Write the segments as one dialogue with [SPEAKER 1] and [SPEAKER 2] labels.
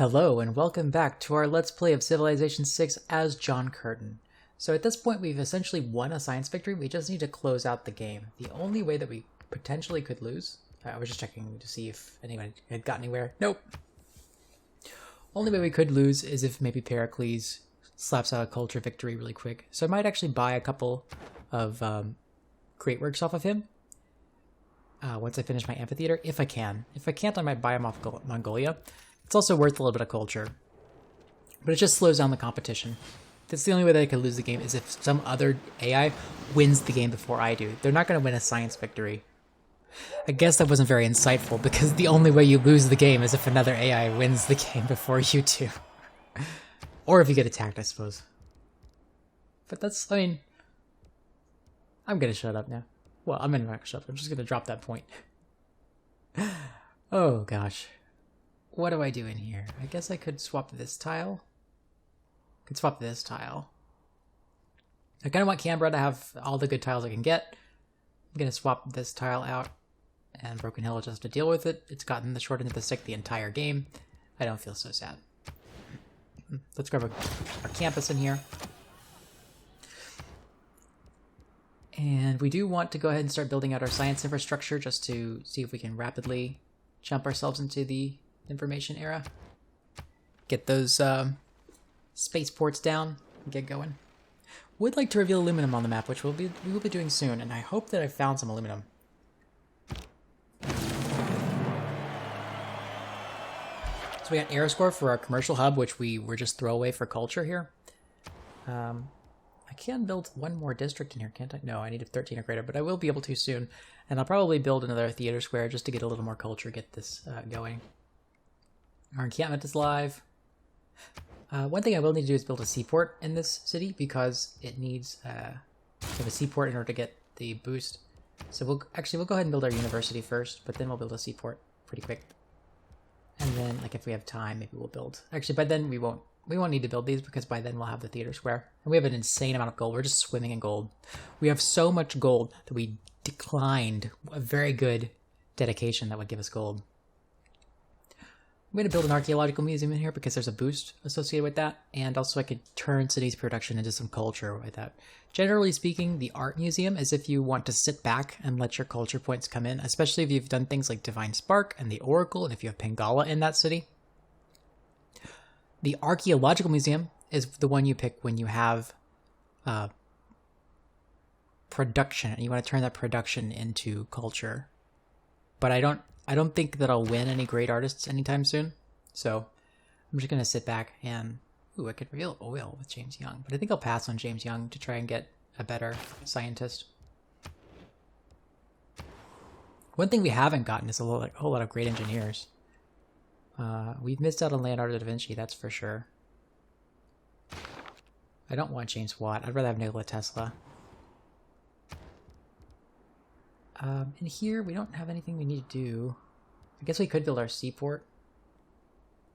[SPEAKER 1] Hello and welcome back to our Let's Play of Civilization 6 as John Curtin. So at this point we've essentially won a science victory, we just need to close out the game. The only way that we potentially could lose, I was just checking to see if anyone had got anywhere. Nope. Only way we could lose is if maybe Pericles slaps out a culture victory really quick. So I might actually buy a couple of great works off of him once I finish my amphitheater, if I can. If I can't, I might buy him off Mongolia. It's also worth a little bit of culture, but it just slows down the competition. That's the only way that I could lose the game, is if some other AI wins the game before I do. They're not going to win a science victory. I guess that wasn't very insightful, because the only way you lose the game is if another AI wins the game before you do. Or if you get attacked, I suppose. But that's, I mean, I'm going to shut up now. Well, I'm not going to shut up. I'm just going to drop that point. Oh, gosh. What do I do in here? I guess I could swap this tile. I could swap this tile. I kind of want Canberra to have all the good tiles I can get. I'm going to swap this tile out, and Broken Hill will just have to deal with it. It's gotten the short end of the stick the entire game. I don't feel so sad. Let's grab our campus in here. And we do want to go ahead and start building out our science infrastructure just to see if we can rapidly jump ourselves into the information era. Get those spaceports down and get going. Would like to reveal aluminum on the map, which we will be doing soon, and I hope that I found some aluminum. So we got Aeroscore for our commercial hub, which we were just throwaway for culture here. I can build one more district in here, can't I? No, I need a 13 or greater, but I will be able to soon. And I'll probably build another theater square just to get a little more culture, get this going. Our encampment is live. One thing I will need to do is build a seaport in this city, because it needs to have a seaport in order to get the boost. So we'll go ahead and build our university first, but then we'll build a seaport pretty quick. And then, like, if we have time, maybe we'll build. Actually, by then we won't need to build these, because by then we'll have the theater square. And we have an insane amount of gold. We're just swimming in gold. We have so much gold that we declined a very good dedication that would give us gold. I'm going to build an archaeological museum in here because there's a boost associated with that, and also I could turn cities production into some culture with that. Generally speaking, the art museum is if you want to sit back and let your culture points come in, especially if you've done things like Divine Spark and the Oracle, and if you have Pangala in that city. The archaeological museum is the one you pick when you have production, and you want to turn that production into culture. But I don't think that I'll win any great artists anytime soon, so I'm just going to sit back and... Ooh, I could reveal oil with James Young, but I think I'll pass on James Young to try and get a better scientist. One thing we haven't gotten is a whole lot of great engineers. We've missed out on Leonardo da Vinci, that's for sure. I don't want James Watt. I'd rather have Nikola Tesla. In here, we don't have anything we need to do. I guess we could build our seaport,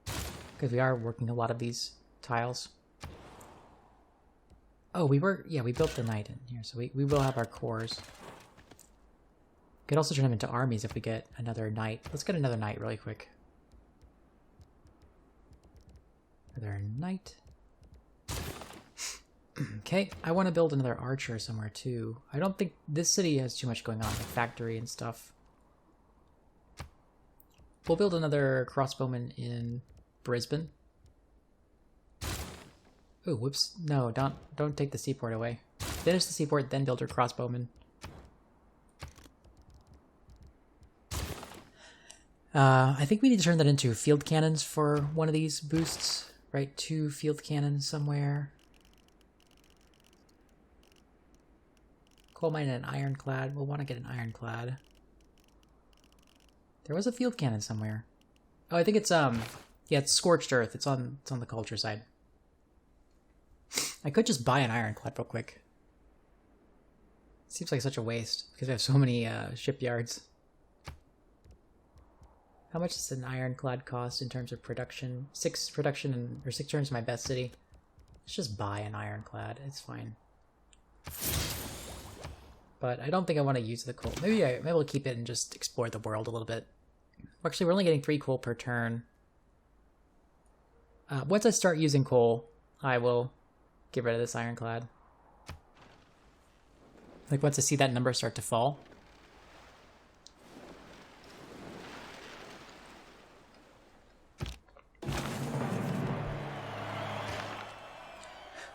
[SPEAKER 1] because we are working a lot of these tiles. Oh, we built the knight in here, so we will have our cores. Could also turn them into armies if we get another knight. Let's get another knight really quick. Another knight. Okay, I want to build another archer somewhere too. I don't think this city has too much going on, like factory and stuff. We'll build another crossbowman in Brisbane. Oh, whoops. No, don't take the seaport away. Finish the seaport, then build your crossbowman. I think we need to turn that into field cannons for one of these boosts, right? 2 field cannons somewhere. Coal mine and an ironclad. We'll want to get an ironclad. There was a field cannon somewhere. Oh, I think it's yeah, it's Scorched Earth. It's on the culture side. I could just buy an ironclad real quick. Seems like such a waste because we have so many shipyards. How much does an ironclad cost in terms of production? 6 production or 6 turns to my best city. Let's just buy an ironclad. It's fine. But I don't think I want to use the coal. Maybe we'll keep it and just explore the world a little bit. Actually, we're only getting 3 coal per turn. Once I start using coal, I will get rid of this ironclad. Like once I see that number start to fall.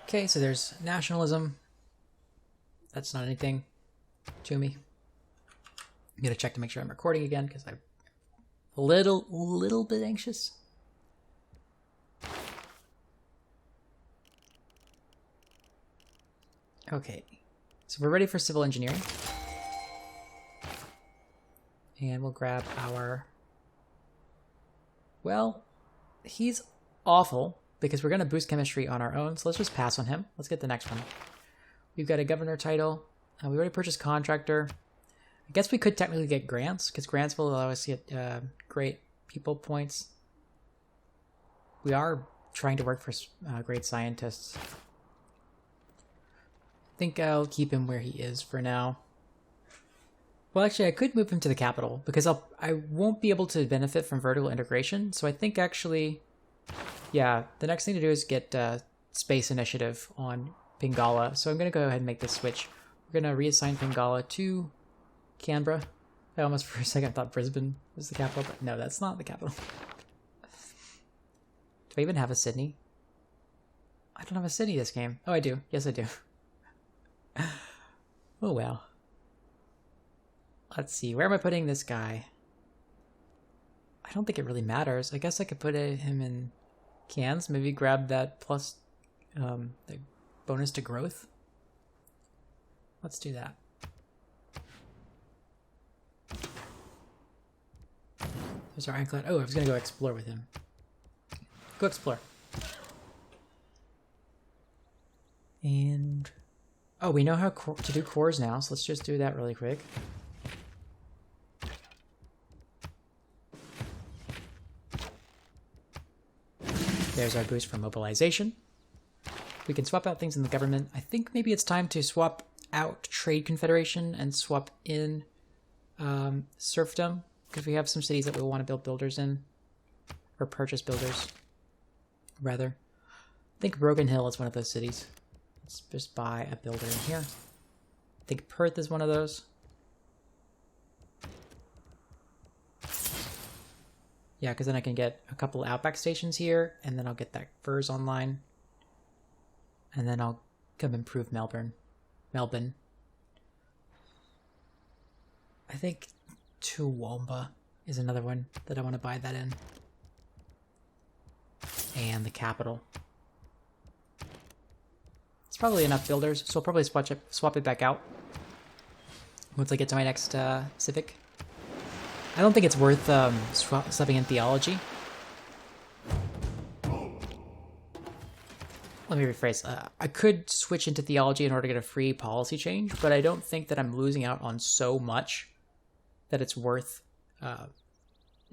[SPEAKER 1] Okay, so there's nationalism. That's not anything to me. I'm gonna check to make sure I'm recording again because I'm a little bit anxious. Okay, so we're ready for civil engineering. And we'll grab our... Well, he's awful because we're going to boost chemistry on our own, so let's just pass on him. Let's get the next one. We've got a governor title. We already purchased contractor. I guess we could technically get grants because grants will allow us to get great people points. We are trying to work for great scientists. I think I'll keep him where he is for now. Well, actually, I could move him to the capital because I won't be able to benefit from vertical integration. So I think actually, yeah, the next thing to do is get space initiative on Pingala. So I'm going to go ahead and make this switch. We're going to reassign Pingala to Canberra. I almost for a second thought Brisbane was the capital, but no, that's not the capital. Do I even have a Sydney? I don't have a Sydney this game. Oh, I do. Yes, I do. Oh, well. Let's see. Where am I putting this guy? I don't think it really matters. I guess I could put him in Cairns. Maybe grab that plus the bonus to growth. Let's do that. There's our ironclad. Oh, I was going to go explore with him. Go explore. And... oh, we know how to do cores now, so let's just do that really quick. There's our boost for mobilization. We can swap out things in the government. I think maybe it's time to swap out Trade Confederation and swap in serfdom, because we have some cities that we want to build builders in, or purchase builders, rather. I think Broken Hill is one of those cities. Let's just buy a builder in here. I think Perth is one of those. Yeah, because then I can get a couple of outback stations here, and then I'll get that furs online. And then I'll come improve Melbourne. I think Toowoomba is another one that I want to buy that in. And the capital. It's probably enough builders, so I'll probably swap it back out once I get to my next civic. I don't think it's worth swapping in theology. Let me rephrase. I could switch into theology in order to get a free policy change, but I don't think that I'm losing out on so much that it's worth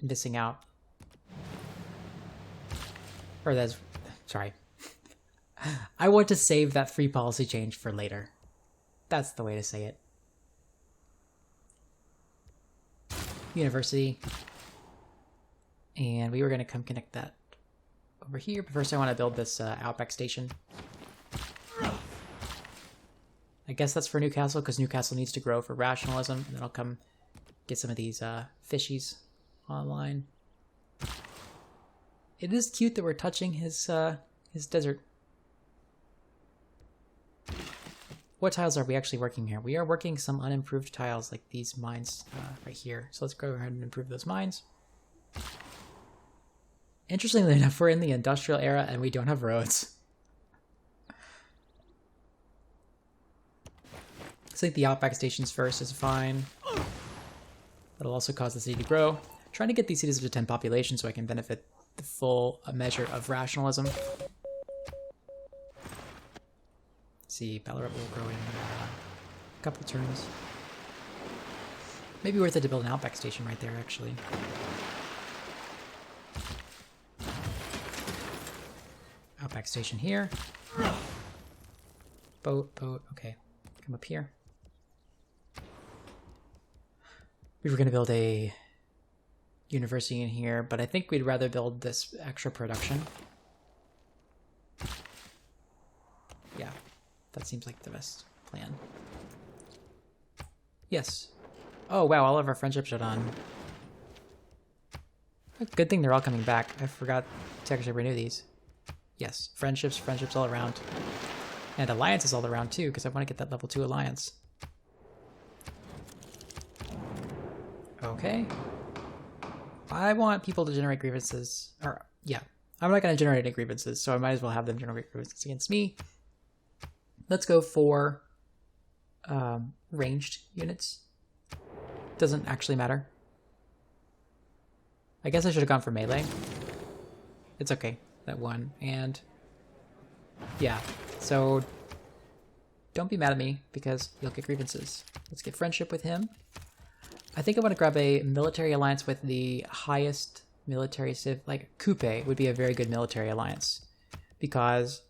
[SPEAKER 1] missing out. Or that's... sorry. I want to save that free policy change for later. That's the way to say it. University. And we were going to come connect that over here, but first I want to build this outback station. I guess that's for Newcastle, because Newcastle needs to grow for rationalism, and then I'll come get some of these fishies online. It is cute that we're touching his desert. What tiles are we actually working here? We are working some unimproved tiles like these mines right here. So let's go ahead and improve those mines. Interestingly enough, we're in the industrial era and we don't have roads. Let's take the outback stations first is fine. That'll also cause the city to grow. Trying to get these cities up to 10 population so I can benefit the full measure of rationalism. See, Ballarat will grow in a couple turns. Maybe worth it to build an outback station right there, actually. Outback station here. Boat, okay. Come up here. We were going to build a university in here, but I think we'd rather build this extra production. That seems like the best plan. Yes. Oh wow, all of our friendships are done. Good thing they're all coming back. I forgot to actually renew these. Yes, friendships all around. And alliances all around too, because I want to get that level 2 alliance. Okay. I want people to generate grievances. Or, yeah. I'm not going to generate any grievances, so I might as well have them generate grievances against me. Let's go for ranged units. Doesn't actually matter. I guess I should have gone for melee. It's okay. That one. And yeah. So don't be mad at me because you'll get grievances. Let's get friendship with him. I think I want to grab a military alliance with the highest military civ. Like Coupe would be a very good military alliance because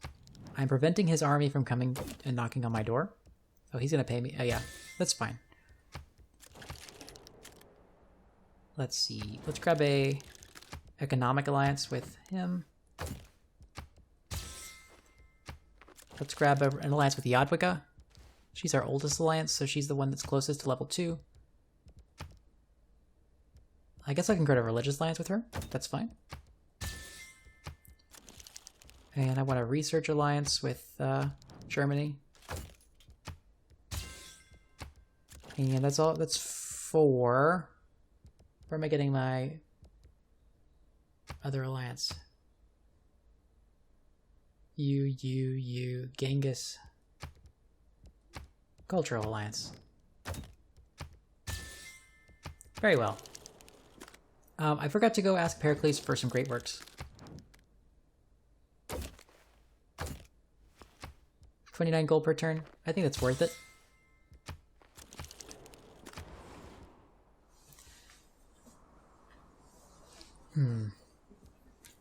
[SPEAKER 1] I'm preventing his army from coming and knocking on my door. Oh, he's going to pay me. Oh, yeah. That's fine. Let's see. Let's grab a economic alliance with him. Let's grab an alliance with Yadwiga. She's our oldest alliance, so she's the one that's closest to level 2. I guess I can create a religious alliance with her. That's fine. And I want a research alliance with Germany. And that's all. That's 4. Where am I getting my other alliance? Genghis. Cultural alliance. Very well. I forgot to go ask Pericles for some great works. 29 gold per turn. I think that's worth it.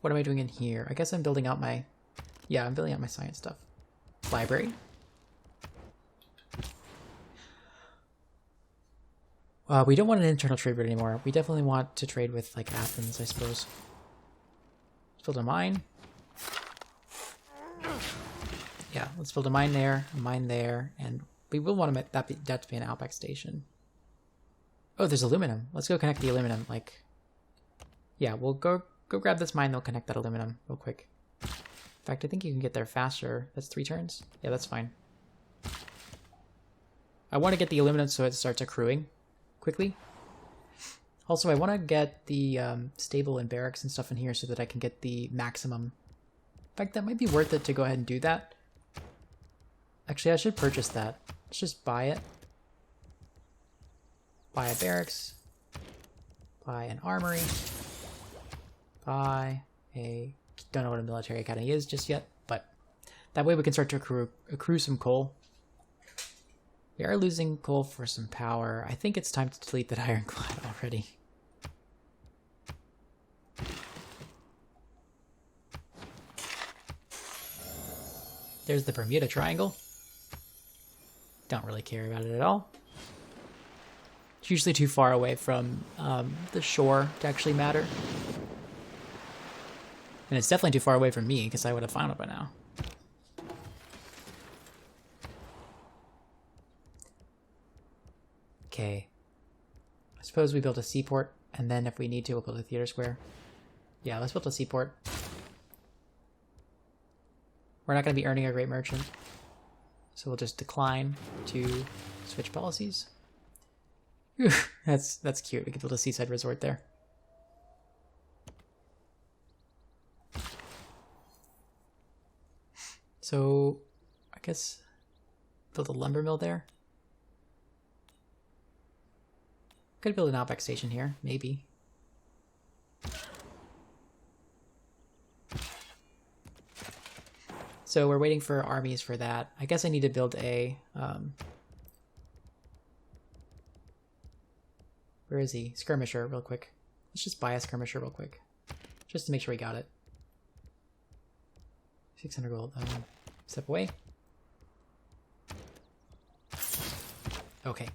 [SPEAKER 1] What am I doing in here? I guess I'm building out my... Yeah, I'm building out my science stuff. Library. We don't want an internal trade route anymore. We definitely want to trade with, like, Athens, I suppose. Let's build a mine. Yeah, let's build a mine there, and we will want to make that to be an outback station. Oh, there's aluminum. Let's go connect the aluminum, like... Yeah, we'll go grab this mine, they'll connect that aluminum real quick. In fact, I think you can get there faster. That's 3 turns? Yeah, that's fine. I want to get the aluminum so it starts accruing quickly. Also, I want to get the stable and barracks and stuff in here so that I can get the maximum. In fact, that might be worth it to go ahead and do that. Actually, I should purchase that. Let's just buy it. Buy a barracks. Buy an armory. Buy a... Don't know what a military academy is just yet, but that way we can start to accrue some coal. We are losing coal for some power. I think it's time to delete that ironclad already. There's the Bermuda Triangle. Don't really care about it at all. It's usually too far away from the shore to actually matter. And it's definitely too far away from me, because I would have found it by now. Okay. I suppose we build a seaport, and then if we need to, we'll build a theater square. Yeah, let's build a seaport. We're not going to be earning a great merchant. So we'll just decline to switch policies. That's cute. We can build a seaside resort there. So, I guess build a lumber mill there. Could build an outback station here, maybe. So we're waiting for armies for that. I guess I need to build a... where is he? Skirmisher, real quick. Let's just buy a skirmisher real quick. Just to make sure we got it. 600 gold. Step away. Okay.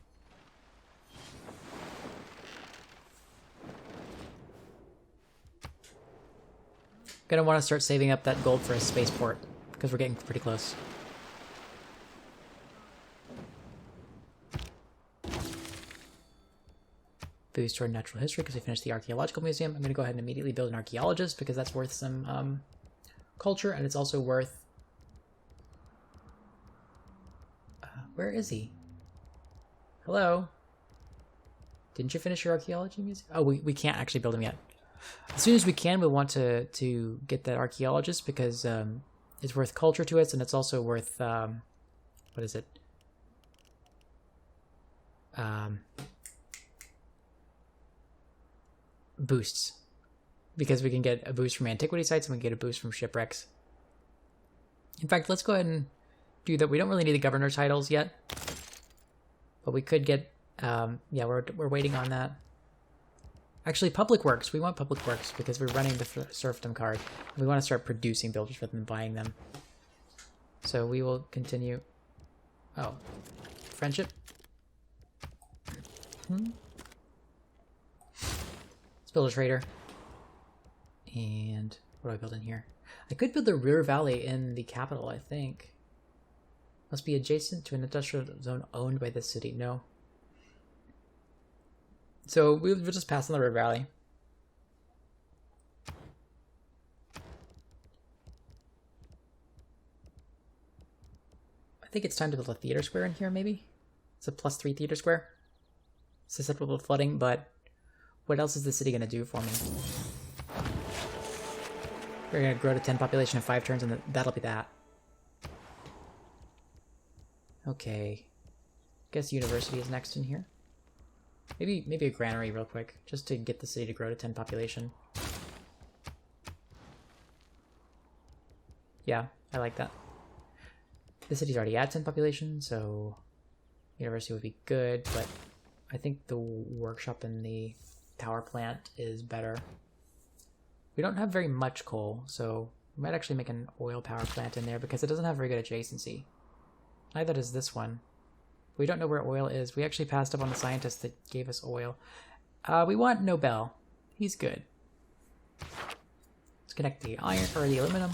[SPEAKER 1] Gonna want to start saving up that gold for a spaceport, because we're getting pretty close. boost to our natural history because we finished the archaeological museum. I'm going to go ahead and immediately build an archaeologist because that's worth some culture, and it's also worth... where is he? Hello? Didn't you finish your archaeology museum? Oh, we can't actually build him yet. As soon as we can, we want to get that archaeologist because it's worth culture to us, and it's also worth... what is it? Boosts. Because we can get a boost from antiquity sites and we can get a boost from shipwrecks. In fact, let's go ahead and do that. We don't really need the governor titles yet. But we could get... yeah, we're waiting on that. Actually, public works. We want public works because we're running the serfdom card. We want to start producing builders rather than buying them. So we will continue... Oh. Friendship? Let's build a trader. And what do I build in here? I could build the river valley in the capital, I think. Must be adjacent to an industrial zone owned by this city. No. So we'll just pass on the river valley. I think it's time to build a theater square in here, maybe? It's a +3 theater square. It's susceptible to flooding, but what else is the city going to do for me? We're going to grow to 10 population in 5 turns, and that'll be that. Okay. Guess university is next in here. Maybe a granary real quick, just to get the city to grow to 10 population. Yeah, I like that. The city's already at 10 population, so university would be good, but I think the workshop and the power plant is better. We don't have very much coal, so we might actually make an oil power plant in there because it doesn't have very good adjacency. Neither does this one. We don't know where oil is. We actually passed up on the scientist that gave us oil. We want Nobel. He's good. Let's connect the iron or the aluminum.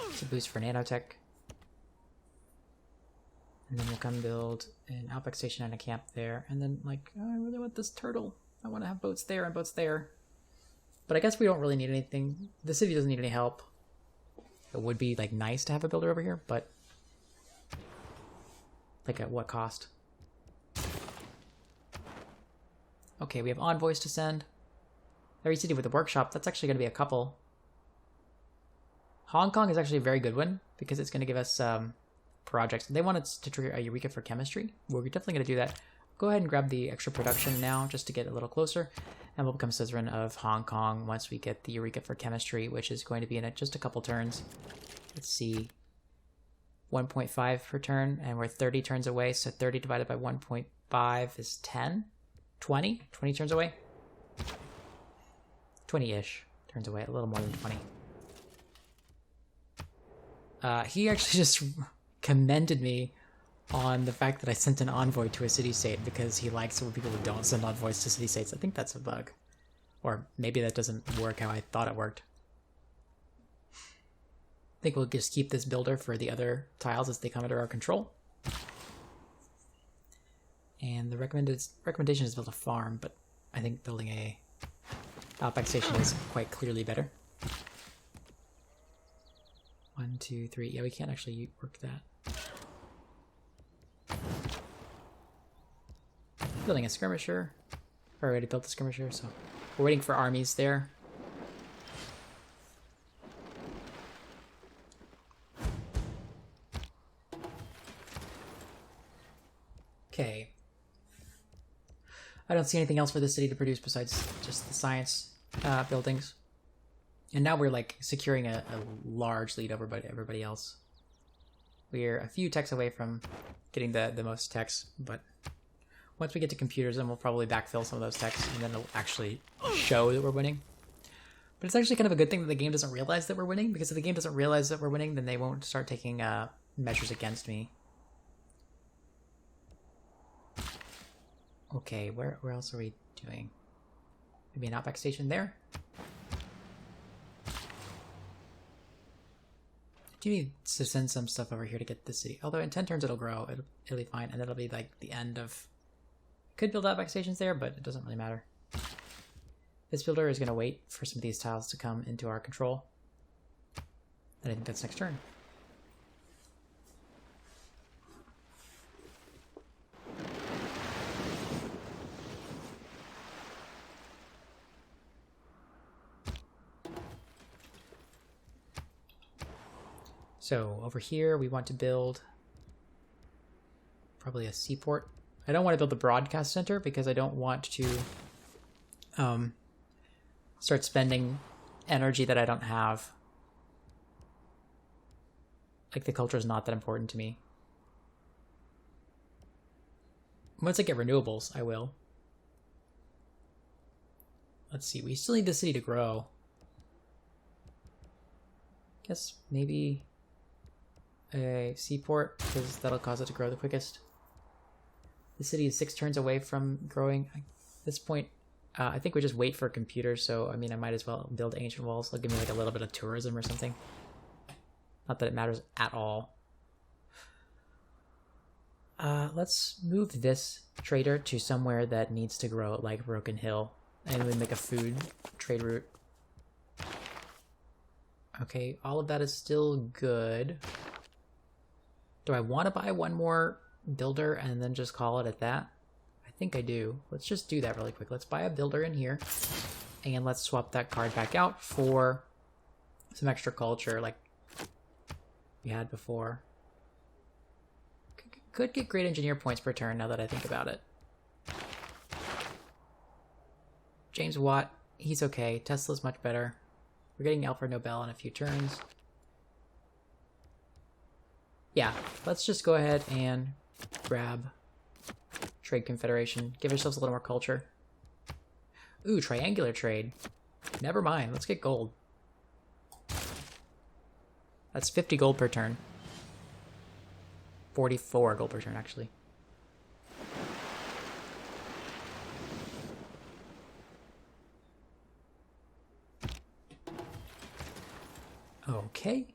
[SPEAKER 1] It's a boost for nanotech. And then we'll come build an outback station and a camp there. And then, like, oh, I really want this turtle. I want to have boats there and boats there. But I guess we don't really need anything. The city doesn't need any help. It would be, like, nice to have a builder over here, but... like, at what cost? Okay, we have envoys to send. Every city with a workshop, that's actually going to be a couple. Hong Kong is actually a very good one, because it's going to give us projects. They want us to trigger a Eureka for chemistry. We're definitely going to do that. Go ahead and grab the extra production now, just to get a little closer. And we'll become suzerain of Hong Kong once we get the Eureka for chemistry, which is going to be in just a couple turns. Let's see. 1.5 per turn, and we're 30 turns away, so 30 divided by 1.5 is 10? 20? 20 turns away? 20-ish turns away, a little more than 20. He actually just commended me on the fact that I sent an envoy to a city-state because he likes when people who don't send envoys to city-states. I think that's a bug. Or maybe that doesn't work how I thought it worked. I think we'll just keep this builder for the other tiles as they come under our control. And the recommendation is build a farm, but I think building a outback station is quite clearly better. 1, 2, 3. Yeah, we can't actually work that. Building a skirmisher. I already built the skirmisher, so we're waiting for armies there. Okay. I don't see anything else for this city to produce besides just the science buildings. And now we're like securing a large lead over everybody else. We're a few techs away from getting the most techs, but once we get to computers, then we'll probably backfill some of those techs, and then it'll actually show that we're winning. But it's actually kind of a good thing that the game doesn't realize that we're winning, because if the game doesn't realize that we're winning, then they won't start taking measures against me. Okay, where else are we doing? Maybe an outback station there? Do you need to send some stuff over here to get the city? Although in 10 turns it'll grow, it'll be fine, and it'll be like the end of Could build outback stations there, but it doesn't really matter. This builder is going to wait for some of these tiles to come into our control. And I think that's next turn. So over here, we want to build probably a seaport. I don't want to build the broadcast center because I don't want to start spending energy that I don't have. Like, the culture is not that important to me. Once I get renewables, I will. Let's see, we still need the city to grow. Guess maybe a seaport, because that'll cause it to grow the quickest. The city is 6 turns away from growing. At this point, I think we just wait for computers, so I mean, I might as well build ancient walls. They'll give me like a little bit of tourism or something. Not that it matters at all. Let's move this trader to somewhere that needs to grow, like Broken Hill, and we make a food trade route. Okay, all of that is still good. Do I want to buy one more builder and then just call it at that? I think I do. Let's just do that really quick. Let's buy a builder in here, and let's swap that card back out for some extra culture like we had before. Could get great engineer points per turn now that I think about it. James Watt, he's okay. Tesla's much better. We're getting Alfred Nobel in a few turns. Yeah, let's just go ahead and grab Trade Confederation. Give ourselves a little more culture. Ooh, triangular trade. Never mind, let's get gold. That's 50 gold per turn. 44 gold per turn, actually. Okay.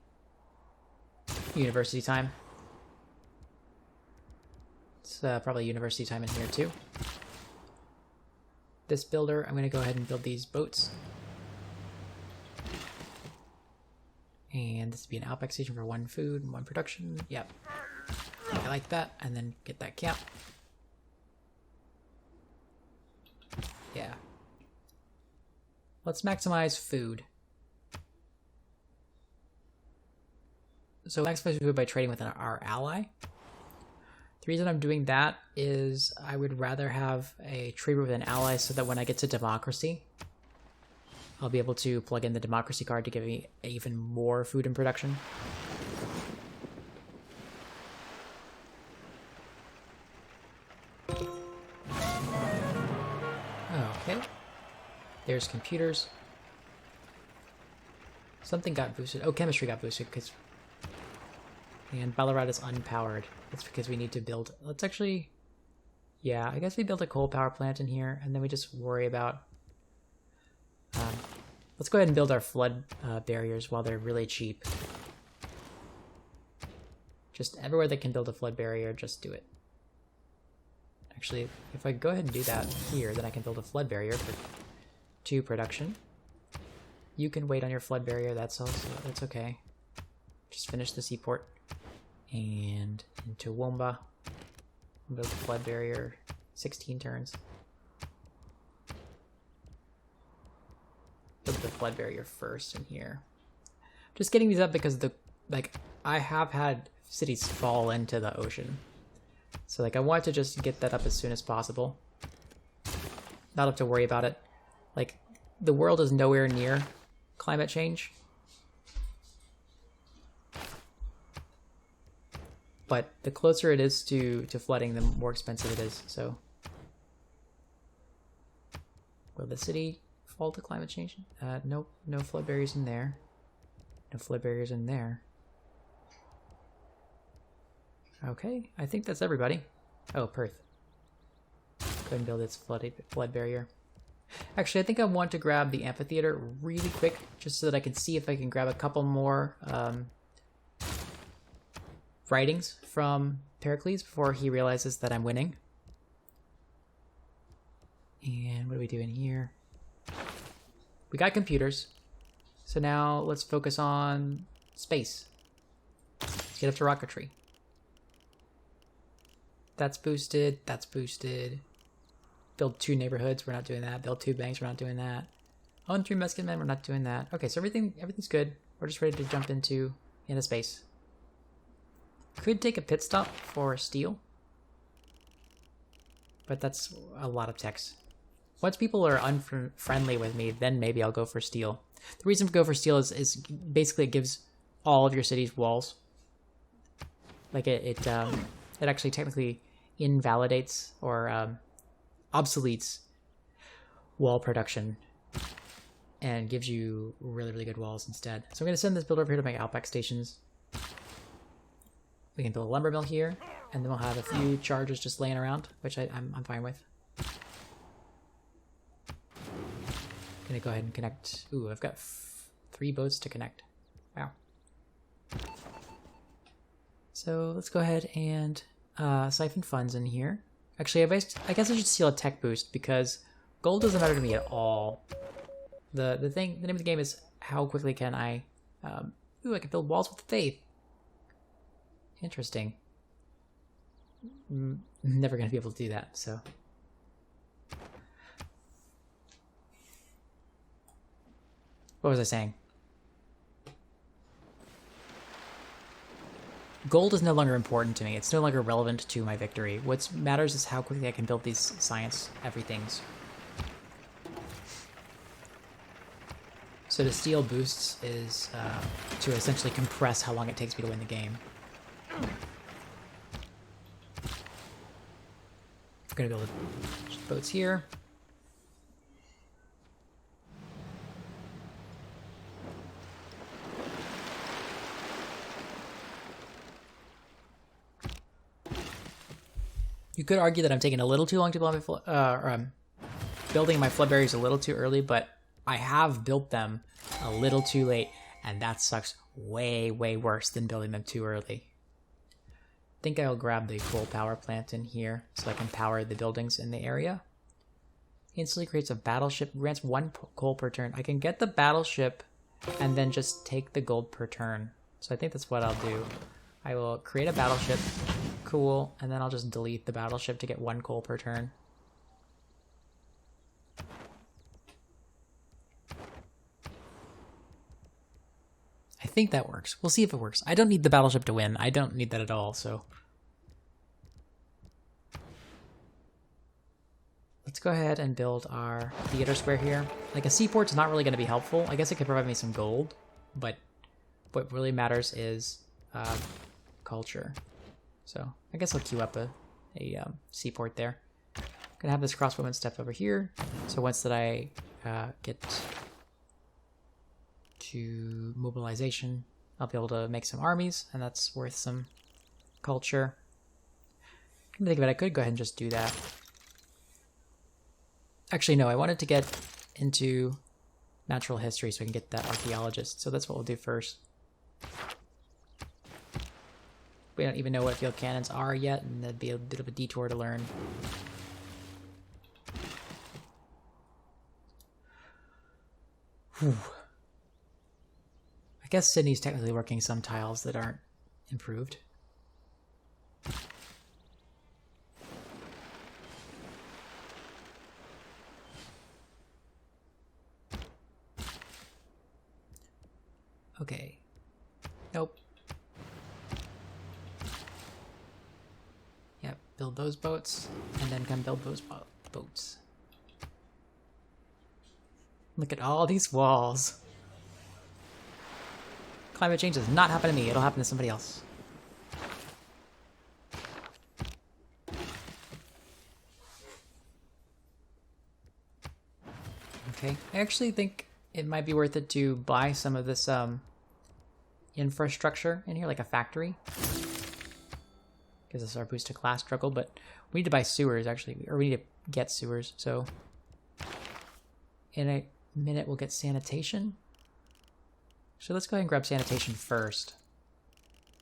[SPEAKER 1] University time. It's probably university time in here too. This builder, I'm going to go ahead and build these boats. And this would be an outback station for 1 food and 1 production. Yep. I like that. And then get that camp. Yeah. Let's maximize food. So maximize food by trading with our ally. The reason I'm doing that is I would rather have a trade with an ally so that when I get to democracy, I'll be able to plug in the democracy card to give me even more food and production. Okay. There's computers. Something got boosted. Oh, chemistry got boosted because... And Ballarat is unpowered. That's because we need to build... Let's actually... Yeah, I guess we build a coal power plant in here, and then we just worry about... let's go ahead and build our flood barriers while they're really cheap. Just everywhere that can build a flood barrier, just do it. Actually, if I go ahead and do that here, then I can build a flood barrier for 2 production. You can wait on your flood barrier, that's okay. Just finish the seaport. And into Womba. Build a flood barrier, 16 turns. Build the flood barrier first in here. Just getting these up because I have had cities fall into the ocean. So I want to just get that up as soon as possible. Not have to worry about it. The world is nowhere near climate change. But the closer it is to flooding, the more expensive it is, so. Will the city fall to climate change? Nope, no flood barriers in there. No flood barriers in there. Okay, I think that's everybody. Oh, Perth. Go ahead and build its flood barrier. Actually, I think I want to grab the amphitheater really quick, just so that I can see if I can grab a couple more writings from Pericles before he realizes that I'm winning. And what are we doing here? We got computers. So now let's focus on space. Let's get up to rocketry. That's boosted. That's boosted. Build 2 neighborhoods. We're not doing that. Build 2 banks. We're not doing that. Own 3 Mexican men. We're not doing that. Okay, so everything's good. We're just ready to jump into space. Could take a pit stop for steel, but that's a lot of text. Once people are unfriendly with me, then maybe I'll go for steel. The reason to go for steel is basically it gives all of your cities walls. Like it actually technically invalidates or obsoletes wall production and gives you really, really good walls instead. So I'm going to send this builder over here to make outback stations. We can build a lumber mill here, and then we'll have a few chargers just laying around, which I'm fine with. Gonna go ahead and connect. Ooh, I've got 3 boats to connect. Wow. So let's go ahead and siphon funds in here. Actually, I guess I should steal a tech boost because gold doesn't matter to me at all. The name of the game is how quickly can I... ooh, I can build walls with faith. Interesting. Never gonna be able to do that, so... What was I saying? Gold is no longer important to me. It's no longer relevant to my victory. What matters is how quickly I can build these science everythings. So to steal boosts is to essentially compress how long it takes me to win the game. I'm gonna build boats here. You could argue that I'm taking a little too long to build my building my flood barriers a little too early, but I have built them a little too late, and that sucks way, way worse than building them too early. I think I'll grab the coal power plant in here so I can power the buildings in the area. Instantly creates a battleship, grants 1 coal per turn. I can get the battleship and then just take the gold per turn. So I think that's what I'll do. I will create a battleship, cool, and then I'll just delete the battleship to get 1 coal per turn. I think that works. We'll see if it works. I don't need the battleship to win. I don't need that at all, so... Let's go ahead and build our theater square here. Like, a seaport's not really going to be helpful. I guess it could provide me some gold, but what really matters is culture. So I guess I'll queue up a seaport there. Gonna have this crossbowman step over here. So once that I get to mobilization, I'll be able to make some armies, and that's worth some culture. Come to think of it, I could go ahead and just do that. Actually, no, I wanted to get into natural history so I can get that archaeologist. So that's what we'll do first. We don't even know what field cannons are yet, and that'd be a bit of a detour to learn. Whew. I guess Sydney's technically working some tiles that aren't improved. Okay. Nope. Yep, build those boats, and then come build those boats. Look at all these walls. Climate change does not happen to me, it'll happen to somebody else. Okay, I actually think it might be worth it to buy some of this infrastructure in here, like a factory. Gives us our boost to class struggle, but we need to buy sewers, actually, or we need to get sewers, so in a minute we'll get sanitation. So let's go ahead and grab sanitation first,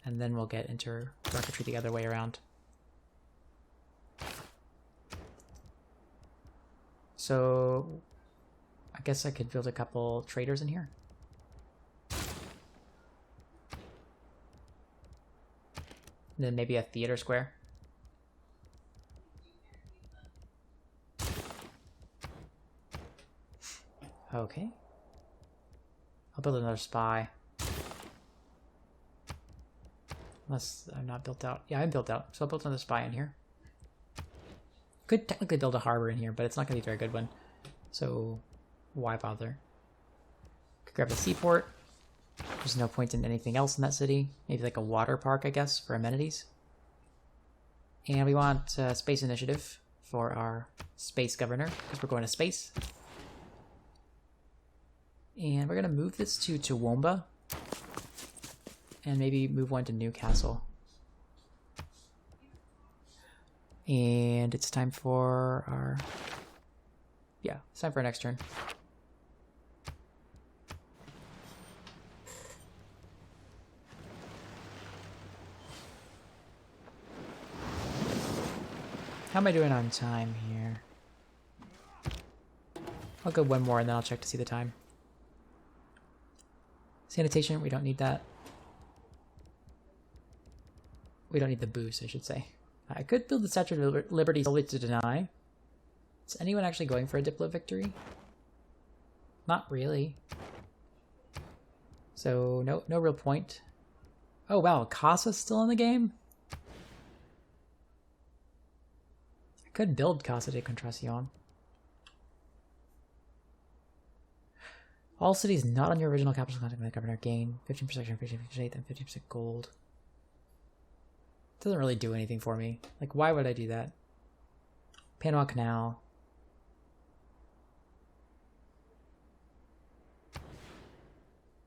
[SPEAKER 1] and then we'll get into rocketry the other way around. So I guess I could build a couple traders in here. And then maybe a theater square. Okay. I'll build another spy. Unless I'm not built out. Yeah, I'm built out. So I'll build another spy in here. Could technically build a harbor in here, but it's not going to be a very good one. So why bother? Could grab a seaport. There's no point in anything else in that city. Maybe like a water park, I guess, for amenities. And we want space initiative for our space governor, because we're going to space. And we're going to move this to Toowoomba. And maybe move one to Newcastle. And it's time for our... Yeah, it's time for our next turn. How am I doing on time here? I'll go one more and then I'll check to see the time. Sanitation, we don't need that. We don't need the boost, I should say. I could build the Statue of Liberty solely to deny. Is anyone actually going for a Diplo victory? Not really. So, no real point. Oh wow, Casa's still in the game? I could build Casa de Contracion. All cities not on your original capital contact with the governor gain 15% protection, 15% and 50% gold. Doesn't really do anything for me. Like, why would I do that? Panama Canal.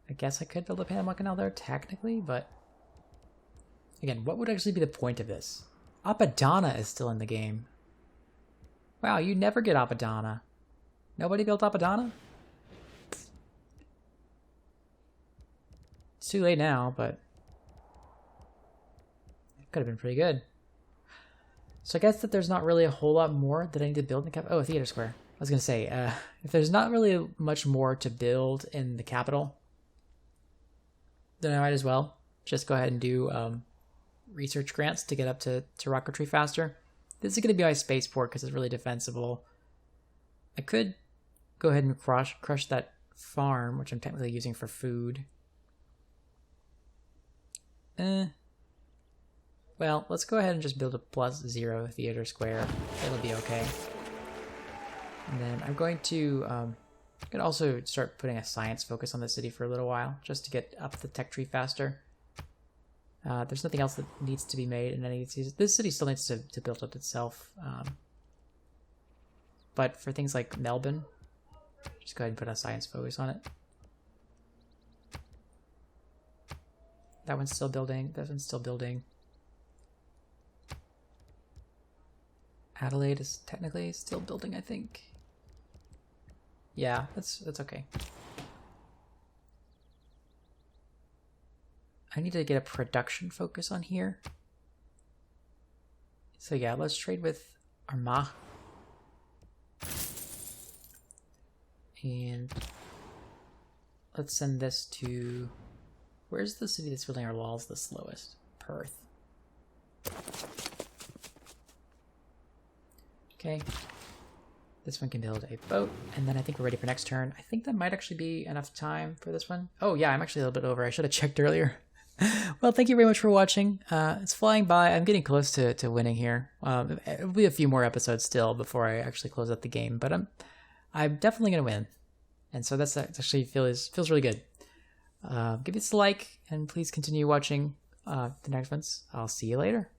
[SPEAKER 1] I guess I could build a Panama Canal there, technically, but... Again, what would actually be the point of this? Apadana is still in the game. Wow, you never get Apadana. Nobody built Apadana? It's too late now, but... Could have been pretty good. So I guess that there's not really a whole lot more that I need to build in the capital. Oh, a theater square. I was going to say, if there's not really much more to build in the capital, then I might as well just go ahead and do research grants to get up to rocketry faster. This is going to be my spaceport because it's really defensible. I could go ahead and crush that farm, which I'm technically using for food. Well, let's go ahead and just build a +0 theater square. It'll be okay. And then I'm going to could also start putting a science focus on the city for a little while, just to get up the tech tree faster. There's nothing else that needs to be made in any of these. This city still needs to build up itself. But for things like Melbourne, just go ahead and put a science focus on it. That one's still building. That one's still building. Adelaide is technically still building, I think. Yeah, that's okay. I need to get a production focus on here. So yeah, let's trade with Armagh. And let's send this to... Where's the city that's building our walls the slowest? Perth. Okay. This one can build a boat, and then I think we're ready for next turn. I think that might actually be enough time for this one. Oh yeah, I'm actually a little bit over. I should have checked earlier. Well, thank you very much for watching. It's flying by. I'm getting close to winning here. It'll be a few more episodes still before I actually close out the game, but I'm definitely gonna win, and so that's actually feels really good. Give us a like, and please continue watching the next ones. I'll see you later.